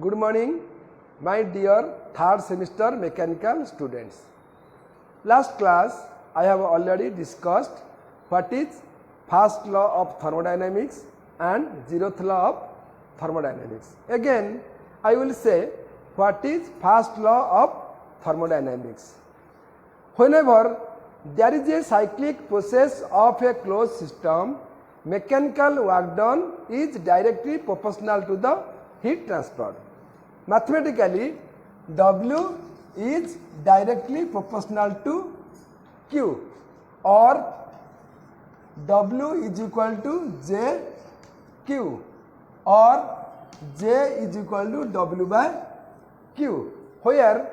Good morning, my dear third semester mechanical students. Last class I have already discussed what is first law of thermodynamics and zeroth law of thermodynamics. Again, I will say what is first law of thermodynamics. Whenever there is a cyclic process of a closed system, mechanical work done is directly proportional to the heat transferred. Mathematically, W is directly proportional to Q, or W is equal to JQ, or J is equal to W by Q, where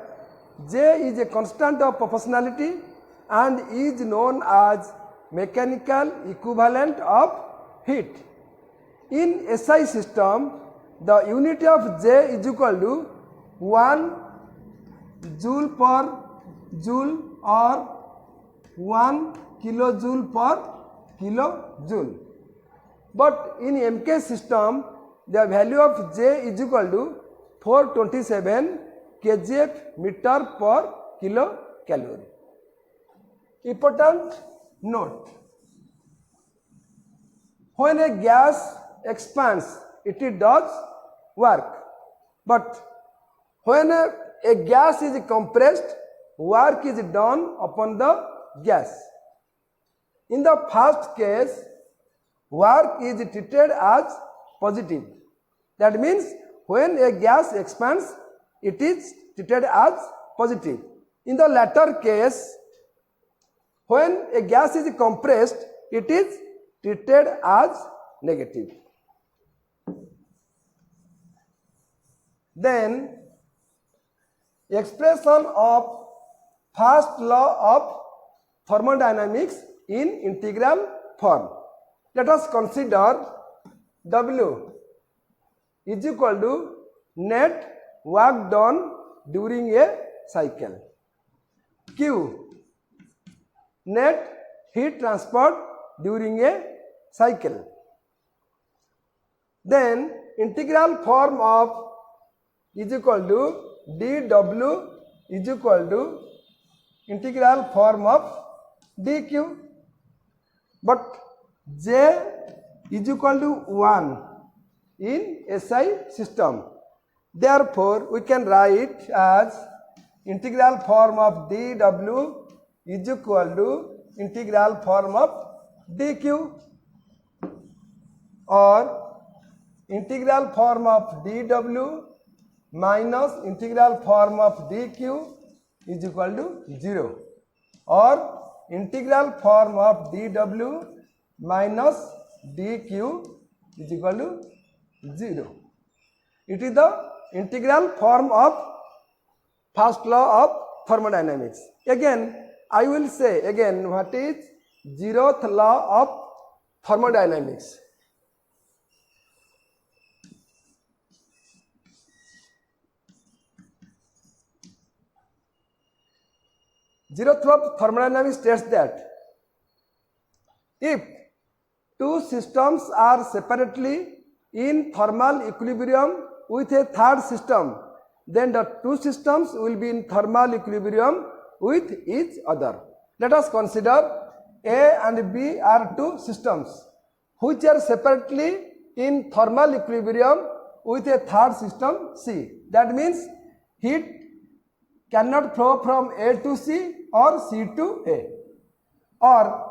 J is a constant of proportionality and is known as mechanical equivalent of heat. In SI system, the unit of J is equal to 1 joule per joule or 1 kilojoule per kilojoule. But in MK system, the value of J is equal to 427 kgf meter per kilocalorie. Important note: when a gas expands, it does work, but when a gas is compressed, work is done upon the gas. In the first case, work is treated as positive. That means when a gas expands, it is treated as positive. In the latter case, when a gas is compressed, it is treated as negative. Then, expression of first law of thermodynamics in integral form. Let us consider W is equal to net work done during a cycle, Q net heat transferred during a cycle. Then integral form of is equal to dW is equal to integral form of dQ, but J is equal to 1 in SI system. Therefore, we can write as integral form of dW is equal to integral form of dQ, or integral form of dW minus integral form of dQ is equal to 0, or integral form of dW minus dQ is equal to 0. It is the integral form of first law of thermodynamics. Again, I will say again what is zeroth law of thermodynamics. Zeroth law of thermodynamics states that if two systems are separately in thermal equilibrium with a third system, then the two systems will be in thermal equilibrium with each other. Let us consider A and B are two systems which are separately in thermal equilibrium with a third system C. That means heat cannot flow from A to C or C to A, or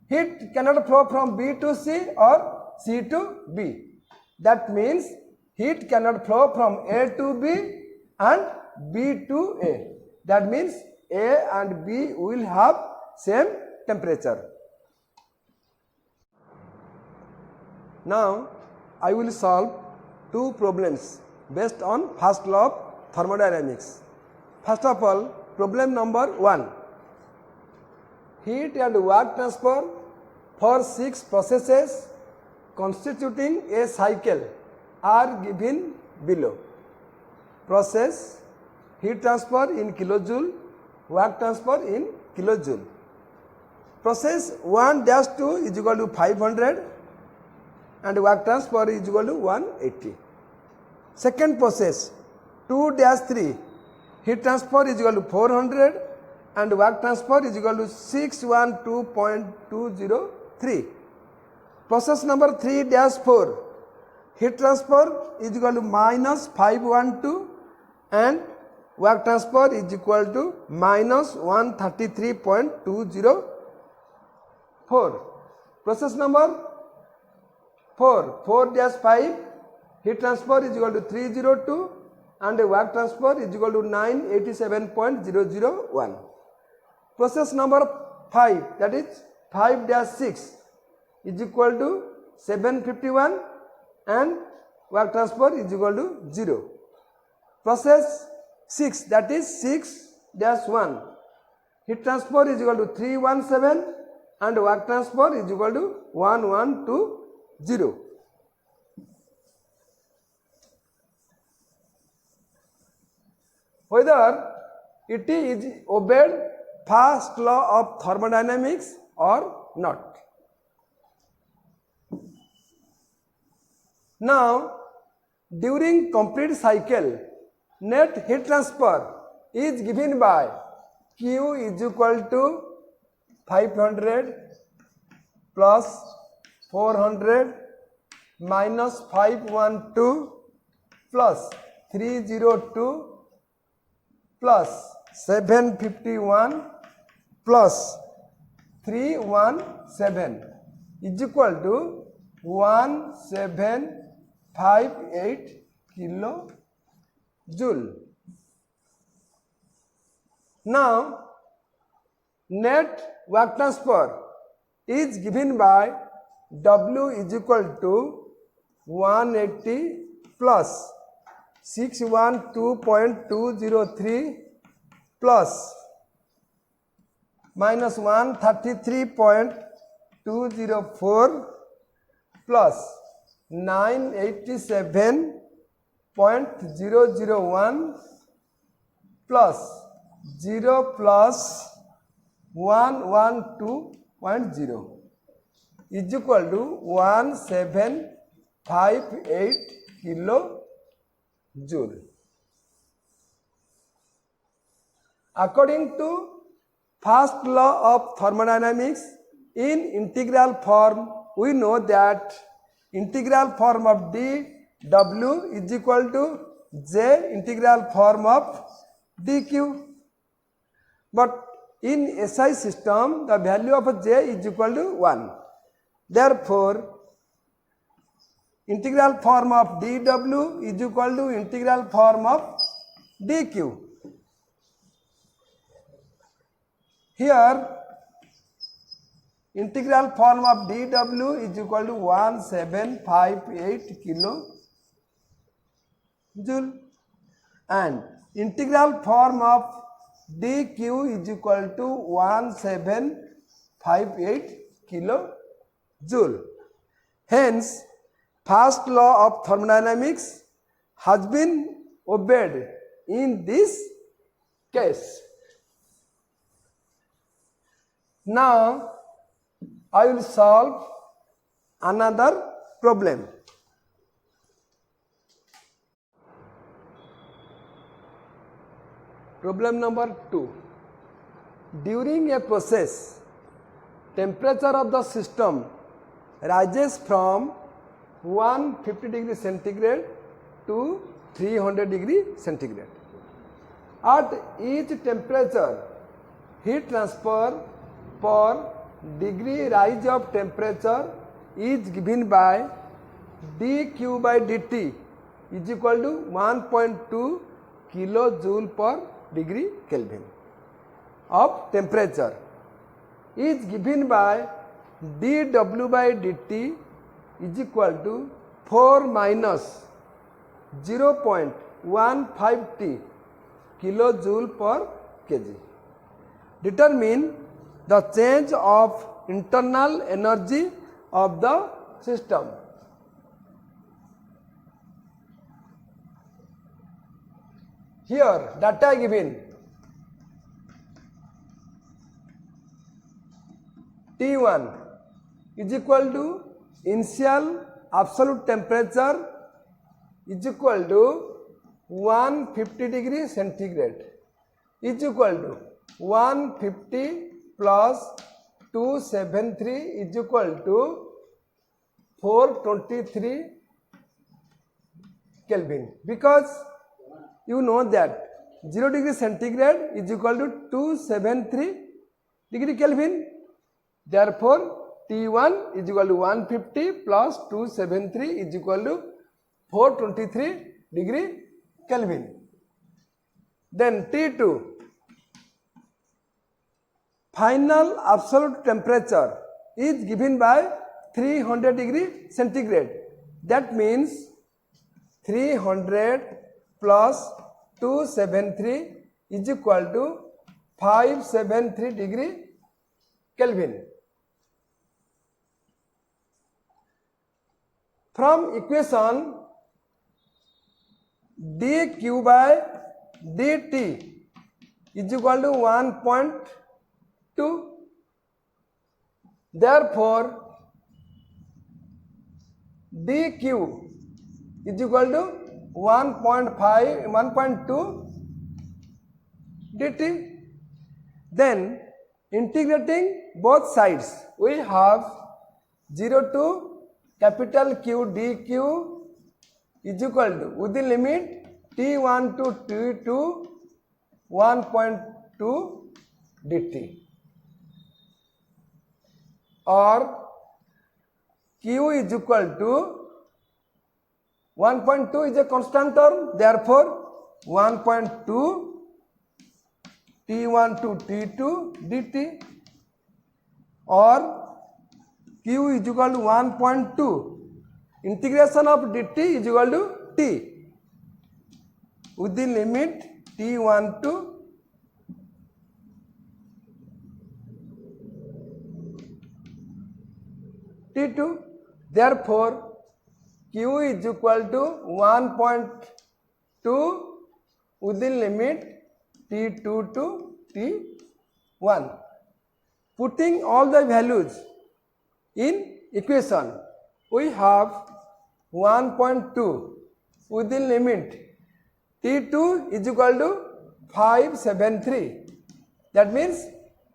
heat cannot flow from B to C or C to B. That means heat cannot flow from A to B and B to A. That means A and B will have same temperature. Now, I will solve two problems based on first law of thermodynamics. First of all, problem number 1. Heat and work transfer for 6 processes constituting a cycle are given below. Process heat transfer in kilojoule, work transfer in kilojoule. Process 1-2 is equal to 500 and work transfer is equal to 180. Second process 2-3 heat transfer is equal to 400 and work transfer is equal to 612.203. Process number 3-4 heat transfer is equal to minus 512 and work transfer is equal to minus 133.204. Process number 4-5 heat transfer is equal to 302 and work transfer is equal to 987.001. Process number 5, that is 5-6 is equal to 751 and work transfer is equal to 0. Process 6, that is 6-1 heat transfer is equal to 317 and work transfer is equal to 1120. Whether it is obeyed first law of thermodynamics or not. Now, during complete cycle, net heat transfer is given by Q is equal to 500 plus 400 minus 512 plus 302 plus 751 plus 317 is equal to 1758 kilojoule. Now, net work transfer is given by W is equal to 180 plus 612.203 plus minus 133.204 plus 987.001 plus 0 plus 112.0 is equal to 1758 kilojoule. According to first law of thermodynamics, in integral form, we know that integral form of dW is equal to J integral form of dQ. But in SI system, the value of J is equal to 1. Therefore, integral form of dW is equal to integral form of dQ. Here, integral form of dW is equal to 1758 kilojoule and integral form of dQ is equal to 1758 kilojoule. Hence, first law of thermodynamics has been obeyed in this case. Now, I will solve another problem. Problem number 2. During a process, temperature of the system rises from 150 degree centigrade to 300 degree centigrade. At each temperature, heat transfer per degree rise of temperature is given by dQ by dt is equal to 1.2 kilojoule per degree Kelvin of temperature is given by dW by dt is equal to 4 minus 0.15T kilojoule per kg. Determine the change of internal energy of the system. Here data given T1 is equal to initial absolute temperature is equal to 150 degree centigrade is equal to 150 plus 273 is equal to 423 Kelvin, because you know that 0 degree centigrade is equal to 273 degree Kelvin. Therefore, T1 is equal to 150 plus 273 is equal to 423 degree Kelvin. Then T2, final absolute temperature is given by 300 degree centigrade. That means 300 plus 273 is equal to 573 degree Kelvin. From equation dq by dt is equal to 1.2. Therefore, dq is equal to 1.2 dt. Then integrating both sides, we have 0 to capital Q dq is equal to, within limit T1 to T2, 1.2 dt, or Q is equal to 1.2 is a constant term, therefore 1.2 T1 to T2 dt, or Q is equal to 1.2 integration of dt is equal to t within limit T1 to T2. Therefore, Q is equal to 1.2 within limit T2 to T1. Putting all the values in equation, we have 1.2 within limit T2 is equal to 573. That means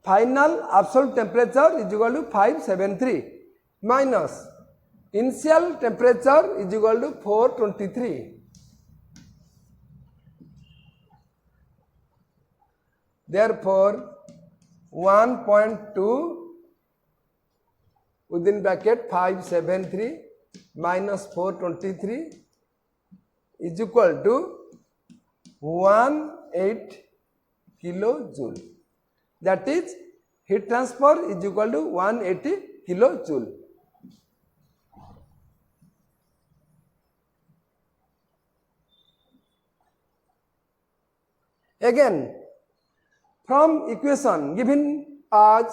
final absolute temperature is equal to 573 minus initial temperature is equal to 423. Therefore, 1.2 within bracket 573 minus 423 is equal to 18 kilojoule. That is, heat transfer is equal to 180 kilojoule. Again, from equation given as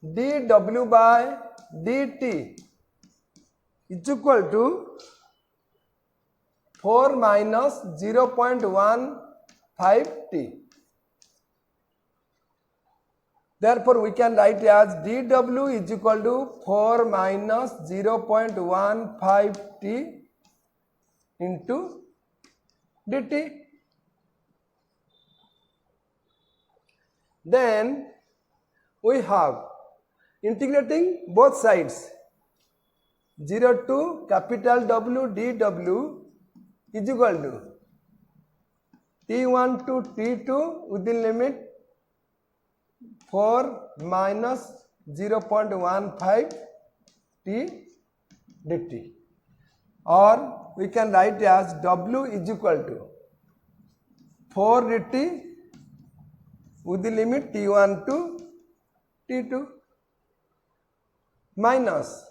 dw by dt is equal to 4 minus 0.15 t. Therefore, we can write as dw is equal to 4 minus 0.15 t into dt. Then we have integrating both sides, 0 to capital W dw is equal to T1 to T2 within limit 4 minus 0.15 t dt, or we can write as W is equal to 4 dt with the limit T1 to T2 minus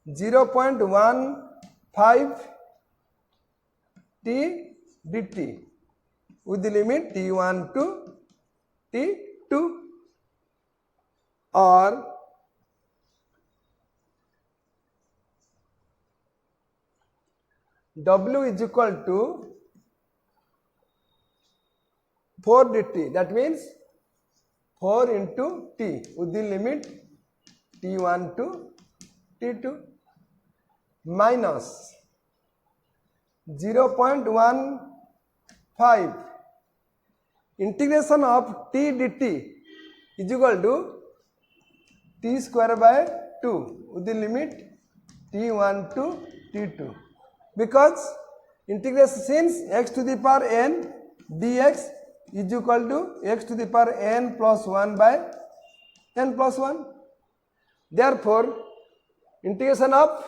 0.15 t dt with the limit T1 to T2, or W is equal to 4 dt, that means 4 into t with the limit T1 to T2 minus 0.15. Integration of t dt is equal to t square by 2 with the limit t1 to t2, because integration since x to the power n dx is equal to x to the power n plus 1 by n plus 1. Therefore, integration of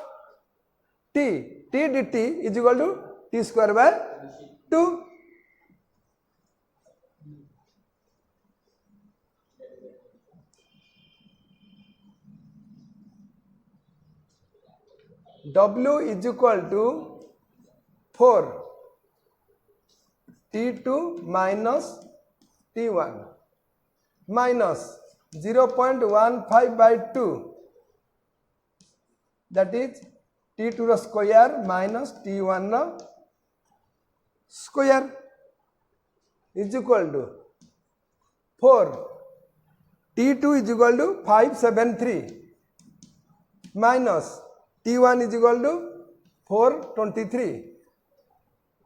t dt is equal to t square by 2. W is equal to 4 t2 minus t1 minus 0.15 by 2, that is t2 square minus t1 square is equal to 4 t2 is equal to 573 minus t1 is equal to 423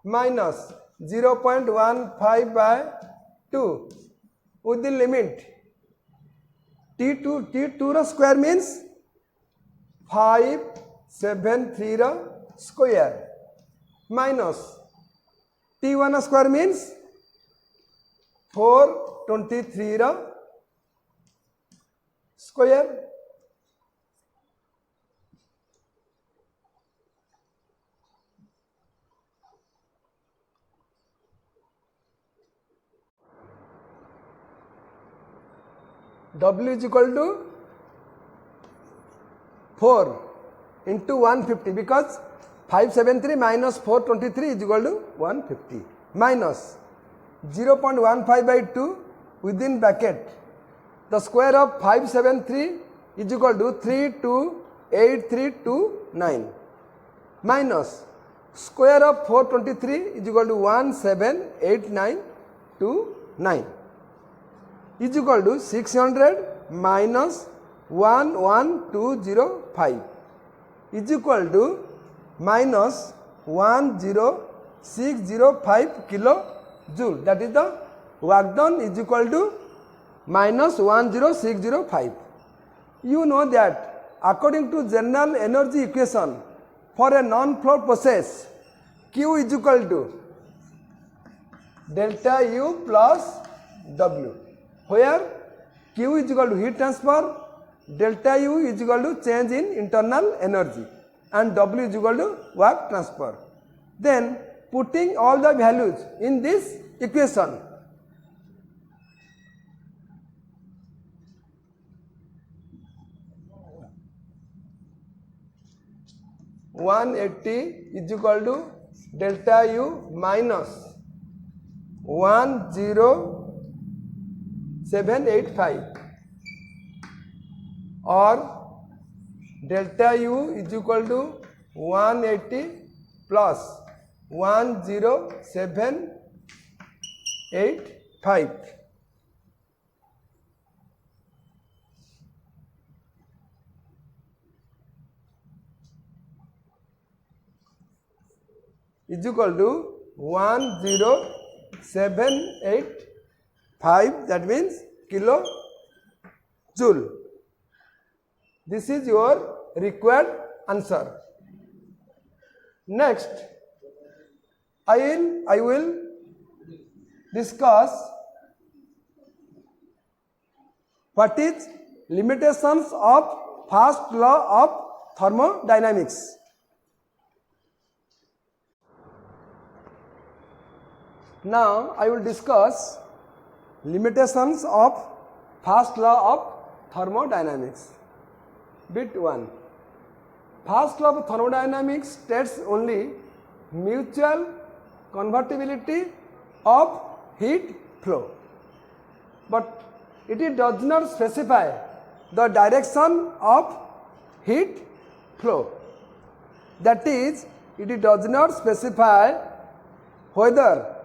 minus 0.15 by 2 with the limit t2 square means 573 square minus t1 square means 423 square. W is equal to 4 into 150, because 573 minus 423 is equal to 150 minus 0.15 by 2 within bracket. The square of 573 is equal to 328329 minus square of 423 is equal to 178929 is equal to 600 minus 11205 is equal to minus 10605 kilojoule. That is the work done is equal to minus 10605. You know that according to general energy equation for a non-flow process, Q is equal to delta U plus W, where Q is equal to heat transfer, delta U is equal to change in internal energy, and W is equal to work transfer. Then putting all the values in this equation, (180) is equal to delta U minus 10785, or delta U is equal to 180 plus 10785 is equal to 10785, that means kilojoule. This is your required answer. Next, I will discuss what is limitations of first law of thermodynamics. Now I will discuss limitations of first law of thermodynamics. Bit 1. First law of thermodynamics states only mutual convertibility of heat flow, but it does not specify the direction of heat flow. That is, it does not specify whether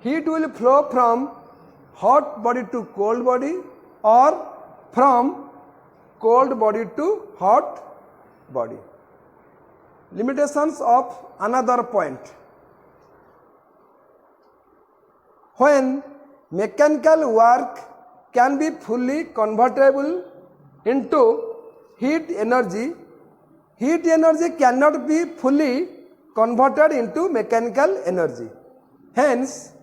heat will flow from hot body to cold body or from cold body to hot body. Limitations of another point. when mechanical work can be fully convertible into heat energy cannot be fully converted into mechanical energy. Hence,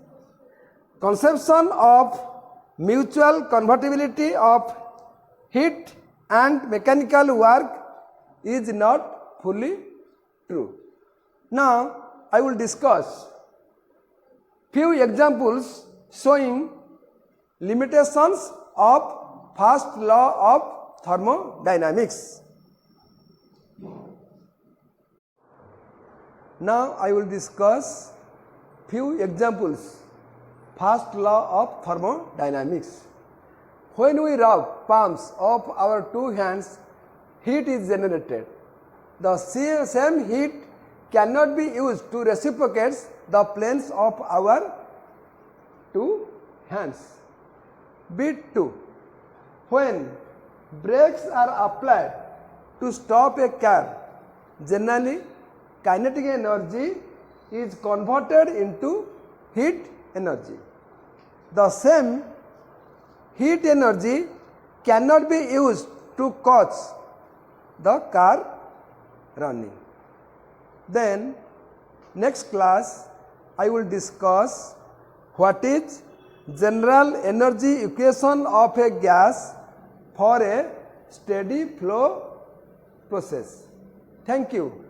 conception of mutual convertibility of heat and mechanical work is not fully true. Now, I will discuss few examples showing limitations of first law of thermodynamics. Now I will discuss few examples. First law of thermodynamics. When we rub palms of our two hands, heat is generated. The same heat cannot be used to reciprocate the planes of our two hands. Bit 2. When brakes are applied to stop a car, generally kinetic energy is converted into heat energy. The same heat energy cannot be used to cause the car running. Then next class I will discuss what is general energy equation of a gas for a steady flow process. Thank you.